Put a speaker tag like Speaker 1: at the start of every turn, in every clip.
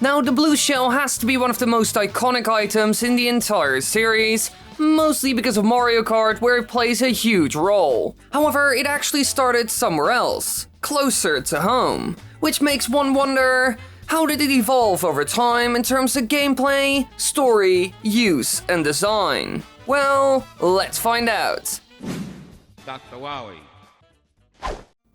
Speaker 1: Now, the blue shell has to be one of the most iconic items in the entire series, mostly because of Mario Kart, where it plays a huge role. However, it actually started somewhere else, closer to home, which makes one wonder, how did it evolve over time in terms of gameplay, story, use, and design? Well, let's find out.
Speaker 2: Dr.Wily.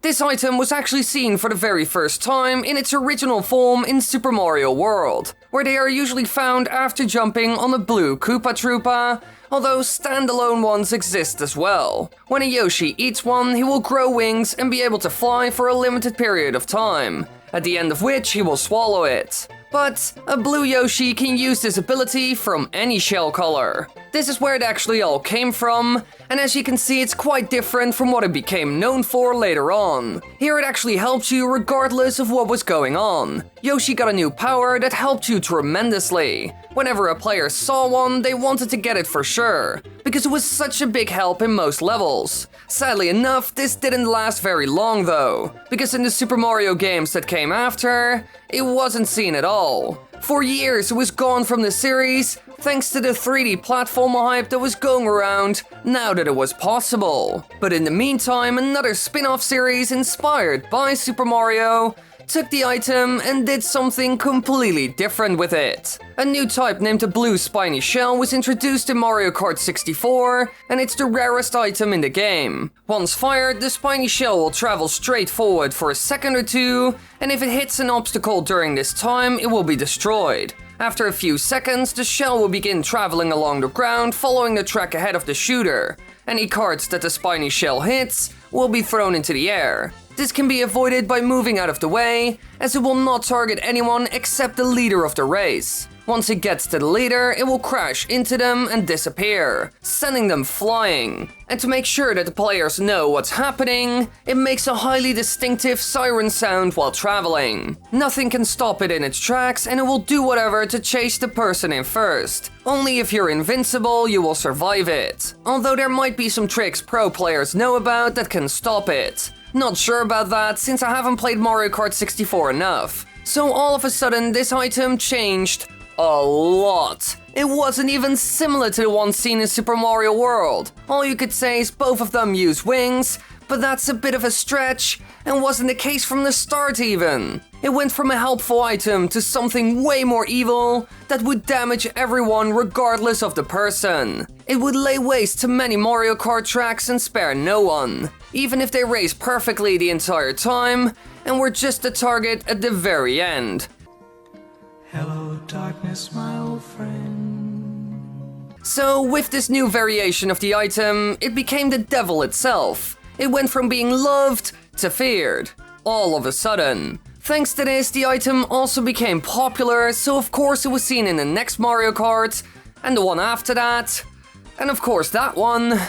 Speaker 1: This item was actually seen for the very first time in its original form in Super Mario World, where they are usually found after jumping on a blue Koopa Troopa, although standalone ones exist as well. When a Yoshi eats one, he will grow wings and be able to fly for a limited period of time, at the end of which he will swallow it. But a blue Yoshi can use this ability from any shell color. This is where it actually all came from, and as you can see, it's quite different from what it became known for later on. Here it actually helps you regardless of what was going on. Yoshi got a new power that helped you tremendously. Whenever a player saw one, they wanted to get it for sure, because it was such a big help in most levels. Sadly enough, this didn't last very long though, because in the Super Mario games that came after, it wasn't seen at all. For years it was gone from the series, thanks to the 3D platformer hype that was going around now that it was possible. But in the meantime, another spin-off series inspired by Super Mario took the item and did something completely different with it. A new type named the blue spiny shell was introduced in Mario Kart 64, and it's the rarest item in the game. Once fired, the spiny shell will travel straight forward for a second or two, and if it hits an obstacle during this time, it will be destroyed. After a few seconds, the shell will begin traveling along the ground, following the track ahead of the shooter. Any carts that the spiny shell hits will be thrown into the air. This can be avoided by moving out of the way, as it will not target anyone except the leader of the race. Once it gets to the leader, it will crash into them and disappear, sending them flying. And to make sure that the players know what's happening, it makes a highly distinctive siren sound while traveling. Nothing can stop it in its tracks, and it will do whatever to chase the person in first. Only if you're invincible, you will survive it. Although there might be some tricks pro players know about that can stop it. Not sure about that, since I haven't played Mario Kart 64 enough. So all of a sudden, this item changed a lot. It wasn't even similar to the one seen in Super Mario World. All you could say is both of them use wings, but that's a bit of a stretch, and wasn't the case from the start even. It went from a helpful item to something way more evil that would damage everyone regardless of the person. It would lay waste to many Mario Kart tracks and spare no one, even if they race perfectly the entire time and were just a target at the very end.
Speaker 3: Hello, darkness, my old friend.
Speaker 1: So with this new variation of the item, it became the devil itself. It went from being loved to feared, all of a sudden. Thanks to this, the item also became popular, so of course it was seen in the next Mario Kart, and the one after that, and of course that one.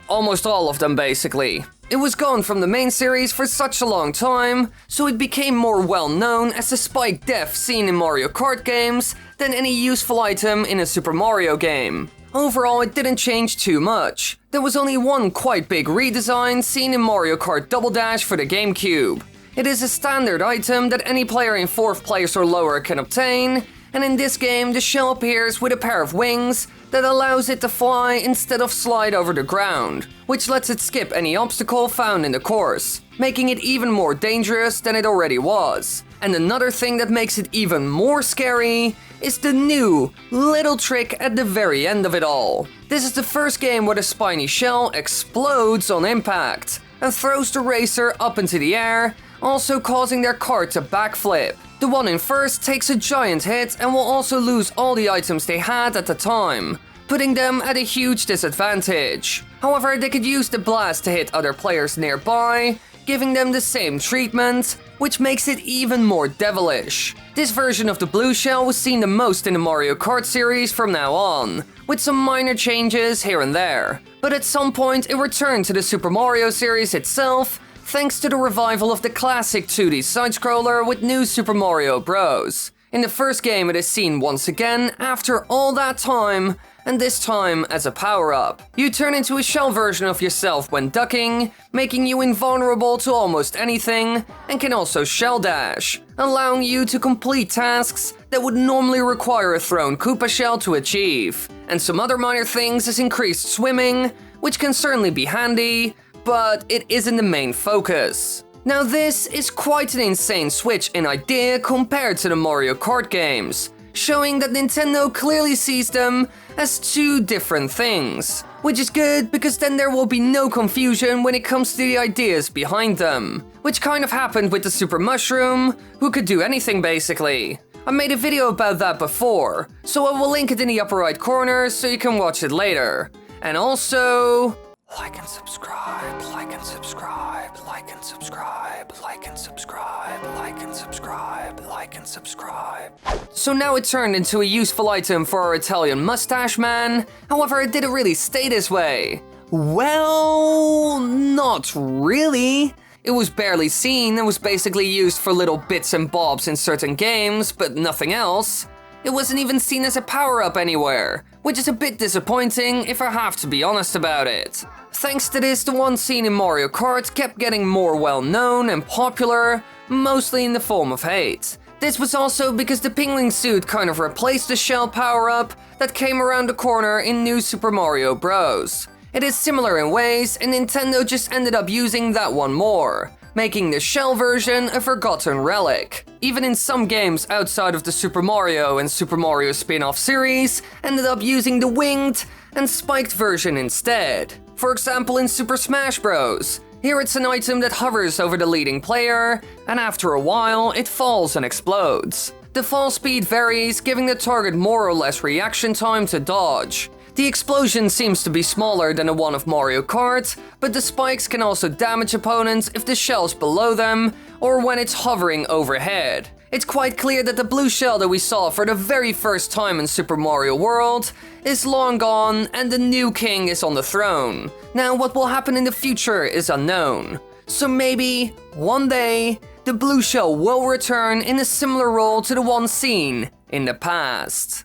Speaker 1: Almost all of them basically. It was gone from the main series for such a long time, so it became more well known as the spiked def seen in Mario Kart games than any useful item in a Super Mario game. Overall, it didn't change too much. There was only one quite big redesign seen in Mario Kart Double Dash for the Gamecube. It is a standard item that any player in 4th place or lower can obtain, and in this game the shell appears with a pair of wings that allows it to fly instead of slide over the ground, which lets it skip any obstacle found in the course, making it even more dangerous than it already was. And another thing that makes it even more scary is the new little trick at the very end of it all. This is the first game where the spiny shell explodes on impact and throws the racer up into the air, also causing their cart to backflip. The one in first takes a giant hit and will also lose all the items they had at the time, putting them at a huge disadvantage. However, they could use the blast to hit other players nearby, giving them the same treatment, which makes it even more devilish. This version of the blue shell was seen the most in the Mario Kart series from now on, with some minor changes here and there. But at some point it returned to the Super Mario series itself, thanks to the revival of the classic 2D side-scroller with New Super Mario Bros. In the first game, it is seen once again after all that time, and this time as a power-up. You turn into a shell version of yourself when ducking, making you invulnerable to almost anything, and can also shell dash, allowing you to complete tasks that would normally require a thrown Koopa shell to achieve. And some other minor things is increased swimming, which can certainly be handy, but it isn't the main focus. Now this is quite an insane switch in idea compared to the Mario Kart games, showing that Nintendo clearly sees them as two different things. Which is good, because then there will be no confusion when it comes to the ideas behind them. Which kind of happened with the Super Mushroom, who could do anything basically. I made a video about that before, so I will link it in the upper right corner so you can watch it later. And also... like and subscribe, like and subscribe, like and subscribe, like and subscribe, like and subscribe, like and subscribe. So now it turned into a useful item for our Italian mustache man, however it didn't really stay this way. Well, not really. It was barely seen and was basically used for little bits and bobs in certain games, but nothing else. It wasn't even seen as a power-up anywhere, which is a bit disappointing if I have to be honest about it. Thanks to this, the one scene in Mario Kart kept getting more well-known and popular, mostly in the form of hate. This was also because the Pingling suit kind of replaced the shell power-up that came around the corner in New Super Mario Bros. It is similar in ways, and Nintendo just ended up using that one more, making the shell version a forgotten relic. Even in some games outside of the Super Mario and Super Mario spin-off series, ended up using the winged and spiked version instead. For example, in Super Smash Bros. Here it's an item that hovers over the leading player, and after a while, it falls and explodes. The fall speed varies, giving the target more or less reaction time to dodge. The explosion seems to be smaller than the one of Mario Kart, but the spikes can also damage opponents if the shell's below them, or when it's hovering overhead. It's quite clear that the blue shell that we saw for the very first time in Super Mario World is long gone and the new king is on the throne. Now what will happen in the future is unknown. So maybe, one day, the blue shell will return in a similar role to the one seen in the past.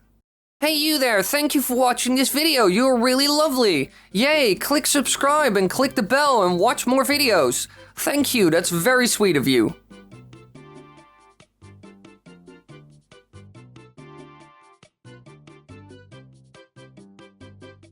Speaker 1: Hey you there, thank you for watching this video, you're really lovely. Yay, click subscribe and click the bell and watch more videos. Thank you, that's very sweet of you.